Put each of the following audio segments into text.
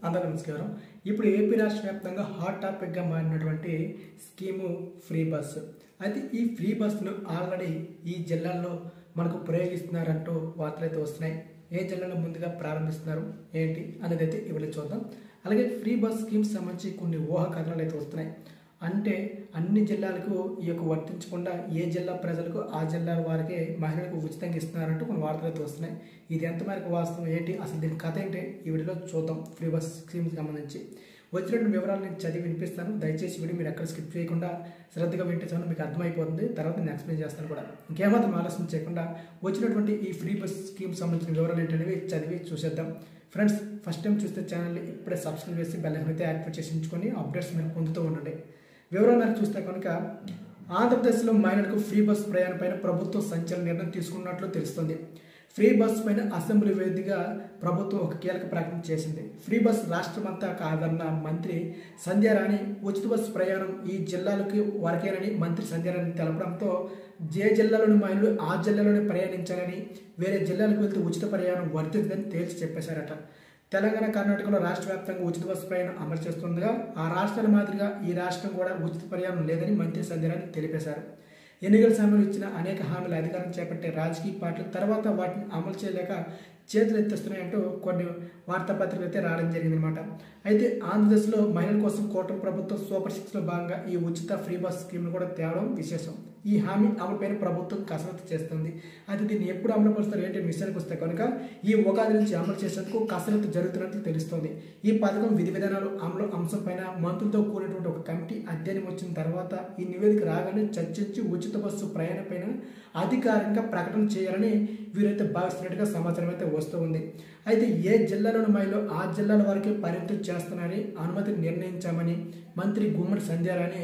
అందరికీ నమస్కారం. ఇప్పుడు ఏపీ రాష్ట్ర వ్యాప్తంగా హాట్ టాపిక్గా మారినటువంటి స్కీము ఫ్రీ బస్సు. అయితే ఈ ఫ్రీ బస్సును ఆల్రెడీ ఈ జిల్లాల్లో మనకు ప్రయోగిస్తున్నారంటూ వార్తలు అయితే వస్తున్నాయి. ఏ జిల్లాలో ముందుగా ప్రారంభిస్తున్నారు ఏంటి అనేది అయితే ఇవాళ చూద్దాం. అలాగే ఫ్రీ బస్ స్కీమ్స్ సంబంధించి కొన్ని ఊహాకథనాలు అయితే వస్తున్నాయి. అంటే అన్ని జిల్లాలకు ఈ యొక్క వర్తించకుండా ఏ జిల్లా ప్రజలకు ఆ జిల్లా వారికే మహిళలకు ఉచితంగా ఇస్తున్నారంటూ కొన్ని వార్తలు అయితే వస్తున్నాయి. ఇది ఎంత మేరకు వాస్తవం ఏంటి, అసలు దీని కథ ఏంటి ఈ వీడియోలో చూద్దాం. ఫ్రీ బస్ స్కీమ్కి సంబంధించి వచ్చినటువంటి వివరాలు నేను చదివి వినిపిస్తాను. దయచేసి వీడియో మీరు ఎక్కడ స్కిప్ చేయకుండా శ్రద్ధగా వింటే మీకు అర్థమైపోతుంది. తర్వాత నేను ఎక్స్ప్లెయిన్ చేస్తాను కూడా. ఇంకేమాత్రం ఆలస్యం చేయకుండా వచ్చినటువంటి ఈ ఫ్రీ బస్ స్కీమ్ సంబంధించిన వివరాలు ఏంటనేవి చదివి చూసేద్దాం. ఫ్రెండ్స్, ఫస్ట్ టైం చూస్తే ఛానల్ని ఇప్పుడే సబ్స్క్రైబ్ చేసి బెల్ ఐకాన్ అయితే యాక్టివేట్ చేసి ఉంచుకొని అప్డేట్స్ మీరు పొందుతూ ఉండండి. వివరాలు మేరకు చూస్తే కనుక ఆంధ్రప్రదేశ్లో మహిళలకు ఫ్రీ బస్ ప్రయాణం పైన ప్రభుత్వం సంచలన నిర్ణయం తీసుకున్నట్లు తెలుస్తుంది. ఫ్రీ బస్ పైన అసెంబ్లీ వేదికగా ప్రభుత్వం ఒక కీలక ప్రకటన చేసింది. ఫ్రీ బస్ రాష్ట్రమంతా కాదన్న మంత్రి సంధ్యారాణి ఉచిత బస్సు ప్రయాణం ఈ జిల్లాలకి వరకేనని మంత్రి సంధ్యారాణి తెలపడంతో ఏ జిల్లాలోని మహిళలు ఆ జిల్లాలోనే ప్రయాణించాలని, వేరే జిల్లాలకు వెళ్తే ఉచిత ప్రయాణం వర్తించదని తేల్చి చెప్పేశారట. తెలంగాణ, కర్ణాటకలో రాష్ట్ర వ్యాప్తంగా ఉచిత బస్సు ప్రయాణం అమలు చేస్తుండగా ఆ రాష్ట్రాల మాదిరిగా ఈ రాష్ట్రం కూడా ఉచిత ప్రయాణం లేదని మంత్రి సంధ్యారాణి తెలిపేశారు. ఎన్నికల సమయంలో ఇచ్చిన అనేక హామీల అధికారం చేపట్టే రాజకీయ పార్టీలు తర్వాత వాటిని అమలు చేయలేక చేతులు ఎత్తేస్తున్నాయంటూ కొన్ని వార్తాపత్రికలు అయితే రావడం జరిగిందనమాట. అయితే ఆంధ్రప్రదేశ్లో మహిళల కోసం కూటమి ప్రభుత్వం సూపర్ 6లో భాగంగా ఈ ఉచిత ఫ్రీ బస్ స్కీమ్ను కూడా తేవడం విశేషం. ఈ హామీ అమలుపైన ప్రభుత్వం కసరత్తు చేస్తుంది. అయితే దీన్ని ఎప్పుడు అమలు పరుస్తారు ఏంటి విషయానికి వస్తే కనుక ఈ ఉగాది నుంచి అమలు చేసేందుకు కసరత్తు జరుగుతున్నట్లు తెలుస్తోంది. ఈ పథకం విధి విధానాలు అమలు అంశంపైన మంత్రులతో కూడినటువంటి ఒక కమిటీ అధ్యయనం వచ్చిన తర్వాత ఈ నివేదిక రాగానే చర్చించి ఉచిత బస్సు ప్రయాణం పైన అధికారికంగా ప్రకటన చేయాలని వీరైతే భావిస్తున్నట్టుగా సమాచారం అయితే వస్తూ ఉంది. అయితే ఏ జిల్లాలోని మహిళలు ఆ జిల్లాల వరకే పరిమితం చేస్తున్నారని అనుమతి నిర్ణయించామని మంత్రి గుమ్మడి సంధ్యారాణి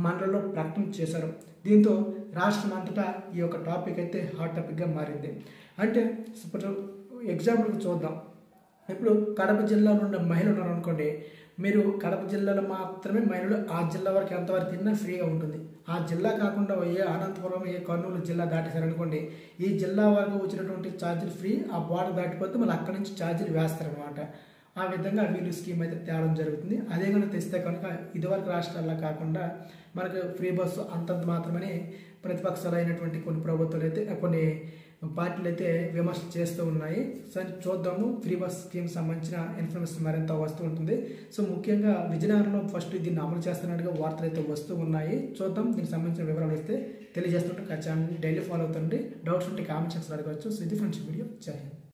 మండలిలో ప్రకటన చేశారు. దీంతో రాష్ట్రం అంతటా ఈ యొక్క టాపిక్ అయితే హాట్ టాపిక్గా మారింది. అంటే ఇప్పుడు ఎగ్జాంపుల్కి చూద్దాం. ఇప్పుడు కడప జిల్లాలో ఉన్న మహిళలు ఉన్నారు అనుకోండి, మీరు కడప జిల్లాలో మాత్రమే మహిళలు ఆ జిల్లా వరకు ఎంతవరకు తిన్నా ఫ్రీగా ఉంటుంది. ఆ జిల్లా కాకుండా ఏ అనంతపురం, ఏ కర్నూలు జిల్లా దాటేశారనుకోండి, ఈ జిల్లా వరకు వచ్చినటువంటి ఛార్జీలు ఫ్రీ. ఆ బోర్డర్ దాటిపోతే మళ్ళీ అక్కడి నుంచి ఛార్జీలు వేస్తారనమాట. ఆ విధంగా వీళ్ళు స్కీమ్ అయితే తేవడం జరుగుతుంది. అదే కనుక తెస్తే కనుక ఇదివరకు రాష్ట్రాల్లో కాకుండా మనకు ఫ్రీ బస్సు అంతంత మాత్రమని ప్రతిపక్షాలు అయినటువంటి కొన్ని ప్రభుత్వాలు అయితే కొన్ని పార్టీలు అయితే విమర్శ చేస్తూ ఉన్నాయి. సరే చూద్దాము. ఫ్రీ బస్ స్కీమ్ సంబంధించిన ఇన్ఫర్మేషన్ మరింత వస్తూ ఉంటుంది. సో ముఖ్యంగా విజయనగరంలో ఫస్ట్ దీన్ని అమలు చేస్తున్నట్టుగా వార్తలు అయితే వస్తూ ఉన్నాయి. చూద్దాం. దీనికి సంబంధించిన వివరాలు వస్తే తెలియజేస్తుంటే ఛానల్ డైలీ ఫాలో అవుతుంది. డౌట్స్ ఉంటే కామెంట్ సెక్షన్లో అడగవచ్చు. సో ఇది ఫ్రెండ్స్ వీడియో. జై హింద్.